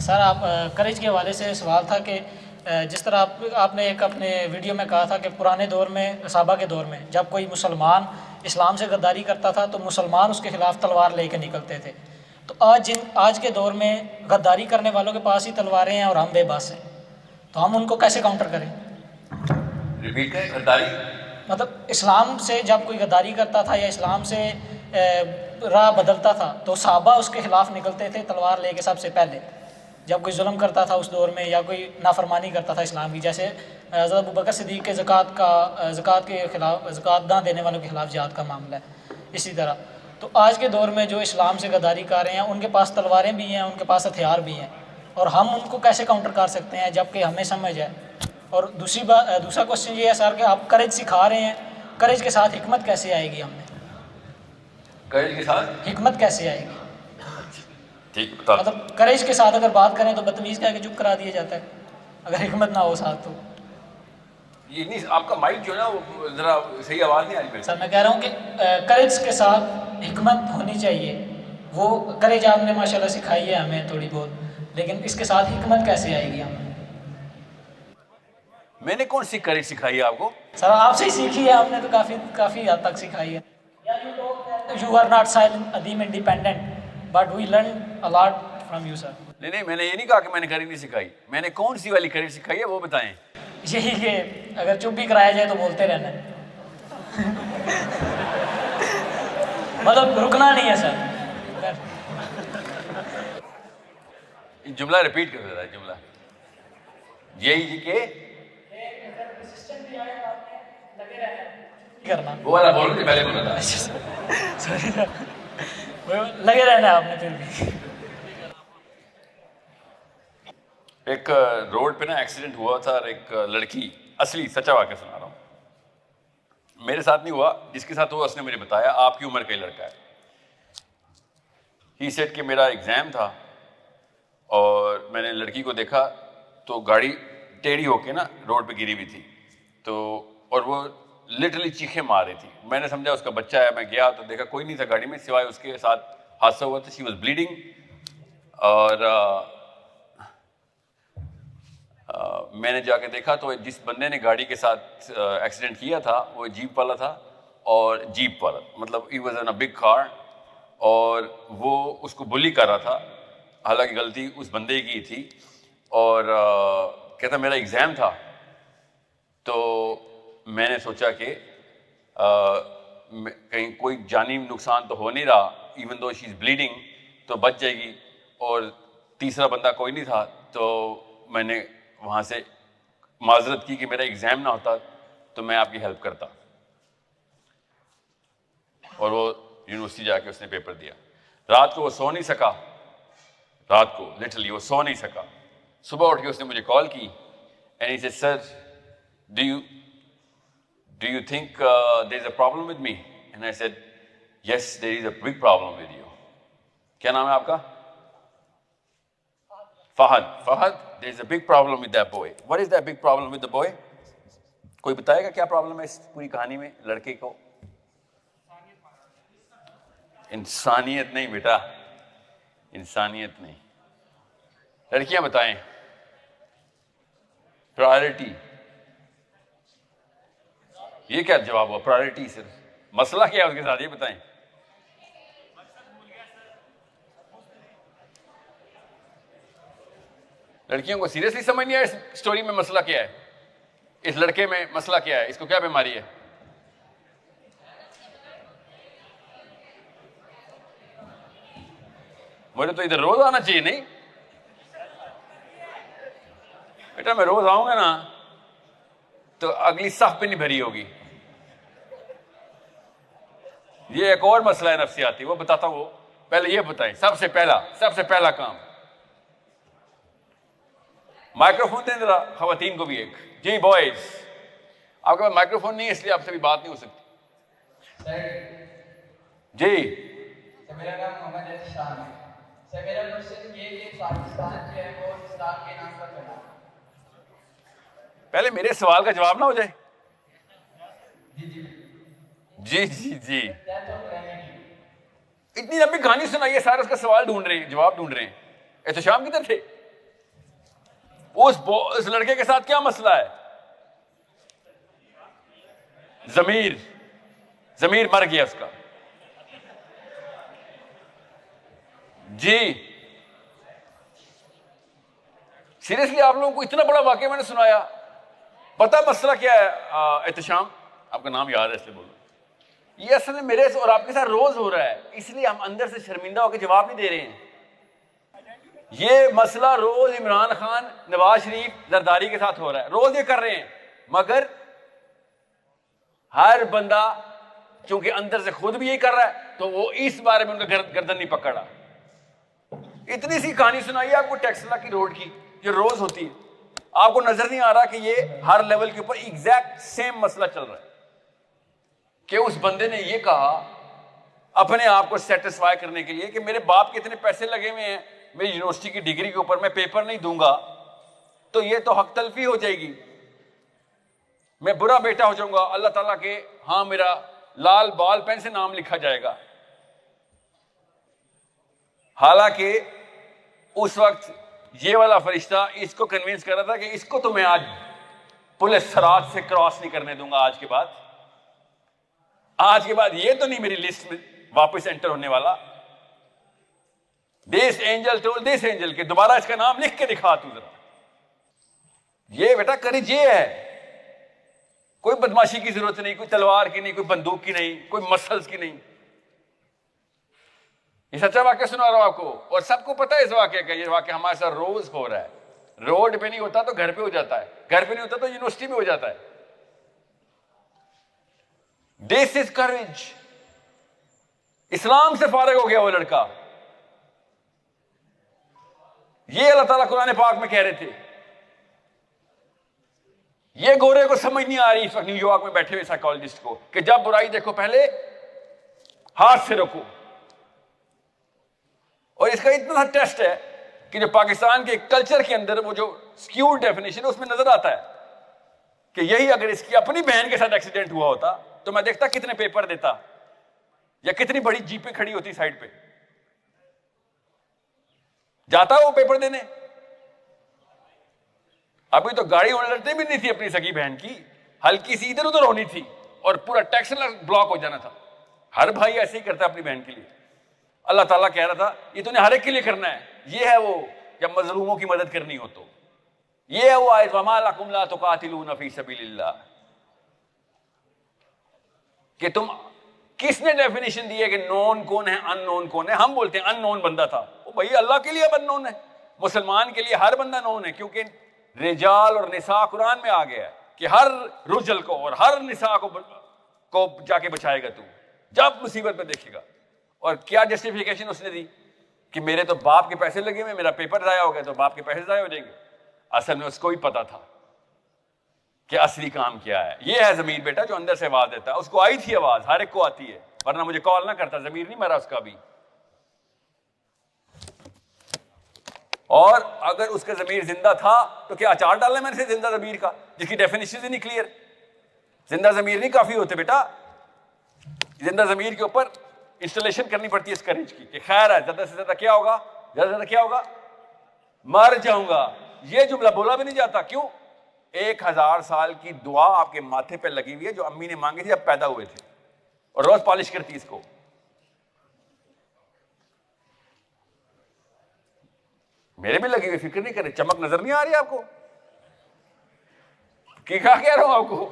Sir आप करेज के हवाले से सवाल था कि जिस तरह आपने एक अपने वीडियो में कहा था कि पुराने दौर में सहाबा के दौर में जब कोई मुसलमान इस्लाम से गद्दारी करता था तो मुसलमान उसके ख़िलाफ़ तलवार लेकर निकलते थे। तो आज के दौर में गद्दारी करने वालों के पास ही तलवारें हैं और हम बेबस हैं, तो हम उनको कैसे काउंटर करें? रिपीट करें। गद्दारी मतलब इस्लाम से जब कोई गद्दारी करता था या इस्लाम से राह बदलता था तो सहाबा उसके ख़िलाफ़ निकलते थे तलवार लेके सबसे पहले, जब कोई जुल्म करता था उस दौर में या कोई नाफरमानी करता था इस्लाम की। जैसे हज़रत अबू बकर सिद्दीक़ के ज़कात के ख़िलाफ़, ज़कात ना देने वालों के ख़िलाफ़ जिहाद का मामला है। इसी तरह तो आज के दौर में जो इस्लाम से गद्दारी कर रहे हैं उनके पास तलवारें भी हैं, उनके पास हथियार भी हैं, और हम उनको कैसे काउंटर कर सकते हैं जबकि हमें समझ है। और दूसरा क्वेश्चन ये है सर कि आप करेज सिखा रहे हैं, करेज के साथ हिकमत कैसे आएगी? हमें करेज के साथ हिकमत कैसे आएगी? ठीक बता। मतलब करेज के साथ अगर बात करें तो बदतमीज़ कह के चुप करा दिया जाता है, अगर हिकमत ना हो साथ तो। ये नहीं, आपका माइक जो है ना वो ज़रा सही आवाज़ नहीं आ रही। सर मैं कह रहा हूँ कि करेज के साथ हिकमत होनी चाहिए। वो करेज आपने माशाल्लाह सिखाई है हमें थोड़ी बहुत, लेकिन इसके साथ हिकमत कैसे आएगी हमें? मैंने कौन सी करेज सिखाई है आपको? सर आपसे ही सीखी है आपने, तो काफ़ी हद तक सिखाई है। यू आर नॉट साइलेंट अदीम independent but we learn a lot from you sir. नहीं, मैंने ये नहीं कहा कि मैंने करेज नहीं सिखाई। मैंने कौन सी वाली करेज सिखाई है वो बताएं। यही कि अगर चुप भी कराया जाए तो बोलते रहना है। मतलब रुकना नहीं है सर। जुमला रिपीट कर देता है जुमला। यही जी के करना वो वाला बोलो जो पहले बोला था। सॉरी सर, लगे रहना है आपने फिर भी। एक रोड पे ना एक्सीडेंट हुआ था और एक लड़की, असली सच्चा वाक़या सुना रहा हूँ, मेरे साथ नहीं हुआ, जिसके साथ हुआ उसने मुझे बताया आपकी उम्र का ही लड़का है। ही सेड कि मेरा एग्ज़ाम था और मैंने लड़की को देखा तो गाड़ी टेढ़ी होके ना रोड पे गिरी हुई थी, तो और वो लिटरली चीखें मार रही थी। मैंने समझा उसका बच्चा है, मैं गया तो देखा कोई नहीं था गाड़ी में सिवाय उसके साथ हादसा हुआ था। शी वॉज ब्लीडिंग और मैंने जाके देखा तो जिस बंदे ने गाड़ी के साथ एक्सीडेंट किया था वो जीप वाला था, और जीप वाला मतलब he was in a big car, और वो उसको बुली कर रहा था, हालांकि गलती उस बंदे की थी। और कहता मेरा एग्ज़ाम था, तो मैंने सोचा कि कहीं कोई जानी नुकसान तो हो नहीं रहा, even though she is bleeding तो बच जाएगी, और तीसरा बंदा कोई नहीं था, तो मैंने वहाँ से माजरत की कि मेरा एग्ज़ाम ना होता तो मैं आपकी हेल्प करता। और वो यूनिवर्सिटी जाके उसने पेपर दिया। रात को वो सो नहीं सका, रात को लिटरली वो सो नहीं सका। सुबह उठ के उसने मुझे कॉल की and he said sir do you think there's a problem with me? And I said yes, there is a big problem with you. क्या नाम है आपका? Fahad, there's a big problem with that boy. What is that big problem with the boy? कोई बताएगा क्या problem है इस पूरी कहानी में? लड़के को इंसानियत नहीं बेटा, इंसानियत नहीं। लड़कियां बताएं। प्रायोरिटी, ये क्या जवाब हुआ? प्रायोरिटी सर, मसला क्या है उसके साथ ये बताएं। लड़कियों को सीरियसली समझ नहीं आया इस स्टोरी में मसला क्या है, इस लड़के में मसला क्या है, इसको क्या बीमारी है? मुझे तो इधर रोज आना चाहिए नहीं बेटा, मैं रोज आऊंगा ना तो अगली सफ पे नहीं भरी होगी। ये एक और मसला है नफ्सियाती, वो बताता हूं। पहले ये बताएं, सबसे पहला काम माइक्रोफोन दें जरा खवातीन को भी एक। जी बॉयज, आपके पास माइक्रोफोन नहीं है इसलिए आपसे भी बात नहीं हो सकती। जी सर, मेरा नाम मोहम्मद एहसान है। सर मेरा क्वेश्चन ये कि पाकिस्तान जो है वो इस्लाम के नाम पर चला। पहले मेरे सवाल का जवाब ना हो जाए। जी जी जी जी जी डेथ ऑफ ग्रेनेडी। इतनी लंबी कहानी सुनाइए, सारे उसका सवाल ढूंढ रहे हैं, जवाब ढूंढ रहे हैं। एहतशाम किधर थे? उस लड़के के साथ क्या मसला है? जमीर मर गया उसका। जी सीरियसली आप लोगों को इतना बड़ा वाकया मैंने सुनाया। पता मसला क्या है? एहतशाम, आपका नाम याद है इसलिए बोलो। ये असल में मेरे और आपके साथ रोज हो रहा है, इसलिए हम अंदर से शर्मिंदा होकर जवाब नहीं दे रहे हैं। ये मसला रोज इमरान खान, नवाज शरीफ, जरदारी के साथ हो रहा है, रोज ये कर रहे हैं, मगर हर बंदा क्योंकि अंदर से खुद भी यही कर रहा है तो वो इस बारे में उनका गर्दन नहीं पकड़ा। इतनी सी कहानी सुनाई आपको टेक्सला की रोड की, जो रोज होती है। आपको नजर नहीं आ रहा कि ये हर लेवल के ऊपर एग्जैक्ट सेम मसला चल रहा है कि उस बंदे ने ये कहा अपने आप को सेटिस्फाई करने के लिए कि मेरे बाप के इतने पैसे लगे हुए हैं मेरी यूनिवर्सिटी की डिग्री के ऊपर, मैं पेपर नहीं दूंगा तो ये तो हक तलफी हो जाएगी, मैं बुरा बेटा हो जाऊंगा, अल्लाह ताला के हाँ मेरा लाल बॉल पेन से नाम लिखा जाएगा। हालांकि उस वक्त ये वाला फरिश्ता इसको कन्विंस कर रहा था कि इसको तो मैं आज पुलिस सरात से क्रॉस नहीं करने दूंगा। आज के बाद ये तो नहीं मेरी लिस्ट में वापस एंटर होने वाला। This angel told this angel कि दोबारा इसका नाम लिख के दिखा तू जरा। ये बेटा करीज ये है, कोई बदमाशी की जरूरत नहीं, कोई तलवार की नहीं, कोई बंदूक की नहीं, कोई मसल्स की नहीं। ये सच्चा वाक्य सुना रहा हूं आपको और सबको पता है इस वाक्य का। ये वाक्य हमारे साथ रोज हो रहा है। रोड पे नहीं होता तो घर पे हो जाता है, घर पे नहीं होता तो यूनिवर्सिटी में हो जाता है। दिस इज करेज। इस्लाम से फारिग हो गया वो लड़का। ये अल्लाह ताला कुरान पाक में कह रहे थे। ये गोरे को समझ नहीं आ रही इस वक्त न्यूयॉर्क में बैठे हुए साइकोलॉजिस्ट को कि जब बुराई देखो पहले हाथ से रोको। और इसका इतना टेस्ट है कि जो पाकिस्तान के कल्चर के अंदर वो जो स्क्यूड डेफिनेशन है उसमें नजर आता है कि यही अगर इसकी अपनी बहन के साथ एक्सीडेंट हुआ होता तो मैं देखता कितने पेपर देता या कितनी बड़ी जीपें खड़ी होती साइड पे। जाता वो पेपर देने। अभी तो गाड़ी उलटती भी नहीं थी अपनी सगी बहन की, हल्की सी इधर उधर होनी थी और पूरा टैक्स ब्लॉक हो जाना था। हर भाई ऐसे ही करता अपनी बहन के लिए। अल्लाह ताला कह रहा था ये तूने हर एक के लिए करना है। ये है वो जब मजलूमों की मदद करनी हो तो। ये है वो आयत वमा लकुम ला तुकातिलूना फी सबीलिल्लाह कि तुम किसने डेफिनेशन दी है कि नोन कौन है अननोन कौन है? हम बोलते हैं अननोन बंदा था। वो भाई अल्लाह के लिए अननोन है, मुसलमान के लिए हर बंदा नोन है क्योंकि रिजाल और निसा कुरान में आ गया है कि हर रुजल को और हर निसा को जाके बचाएगा तू जब मुसीबत में देखेगा। और क्या जस्टिफिकेशन उसने दी कि मेरे तो बाप के पैसे लगे हुए, मेरा पेपर जाया हो गया तो बाप के पैसे जाया हो जाएंगे। असल में उसको ही पता था कि असली काम क्या है। ये है ज़मीर बेटा जो अंदर से आवाज देता है। उसको आई थी आवाज, हर एक को आती है, वरना मुझे कॉल ना करता। ज़मीर नहीं मरा उसका भी। और अगर उसका ज़मीर जिंदा था तो क्या अचार डालना मैंने से जिंदा ज़मीर का, जिसकी डेफिनेशन ही नहीं क्लियर। जिंदा ज़मीर नहीं काफी होते बेटा, जिंदा ज़मीर के ऊपर इंस्टॉलेशन करनी पड़ती है इस करेज की कि खैर है, ज्यादा से ज्यादा क्या होगा, ज्यादा से ज्यादा क्या होगा, मर जाऊंगा। ये जुमला बोला भी नहीं जाता। क्यों? 1000 साल की दुआ आपके माथे पे लगी हुई है जो अम्मी ने मांगी थी जब पैदा हुए थे और रोज पॉलिश करती इसको। मेरे भी लगी हुई, फिक्र नहीं करे। चमक नजर नहीं आ रही आपको कि क्या कह रहा हूं आपको?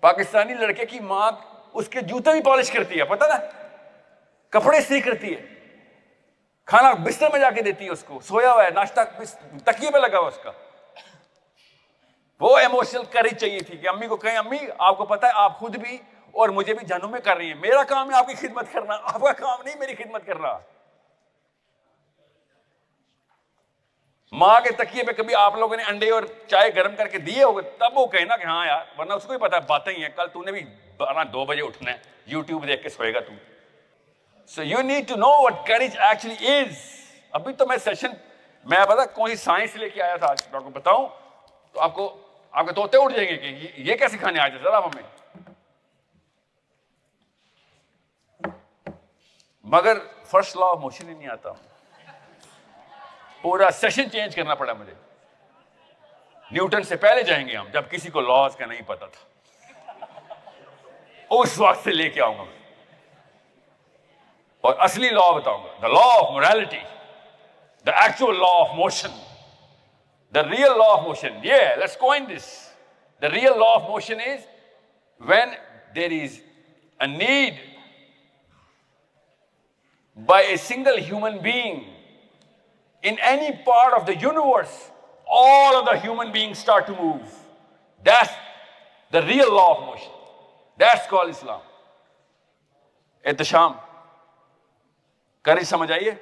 पाकिस्तानी लड़के की मां उसके जूते भी पॉलिश करती है, पता ना, कपड़े इस्त्री करती है, खाना बिस्तर में जाके देती है उसको, सोया हुआ है, नाश्ता तकिए पे लगा हुआ उसका। वो इमोशनल करेज चाहिए थी कि अम्मी को कहें अम्मी आपको पता है आप खुद भी और मुझे भी जानू में कर रही है, मेरा काम है आपकी खिदमत करना, आपका काम नहीं मेरी खिदमत करना। माँ के तकिए पे कभी आप लोगों ने अंडे और चाय गर्म करके दिए होंगे तब वो कहे ना कि हाँ यार, वरना उसको ही पता है बातें ही हैं। कल तूने भी 2 बजे उठना है, यूट्यूब देख के सोएगा तू। So you need to know what courage actually is. अभी तो मैं सेशन मैं पता कौन सी साइंस लेके आया था, आज आपको बताऊं तो आपके तोते उठ जाएंगे कि ये कैसे खाने आए थे जरा हमें। मगर फर्स्ट लॉ ऑफ मोशन ही नहीं आता। पूरा सेशन चेंज करना पड़ा मुझे। न्यूटन से पहले जाएंगे हम, जब किसी को लॉज का नहीं पता था, उस वक्त से लेके आऊंगा मैं और असली लॉ बताऊंगा, the law of morality, the actual law of motion, the real law of motion. Let's coin this. The real law of motion is when there is a need by a single human being in any part of the universe, all of the human beings start to move. That's the real law of motion. That's called Islam. Ehtesham करें, समझ आइए।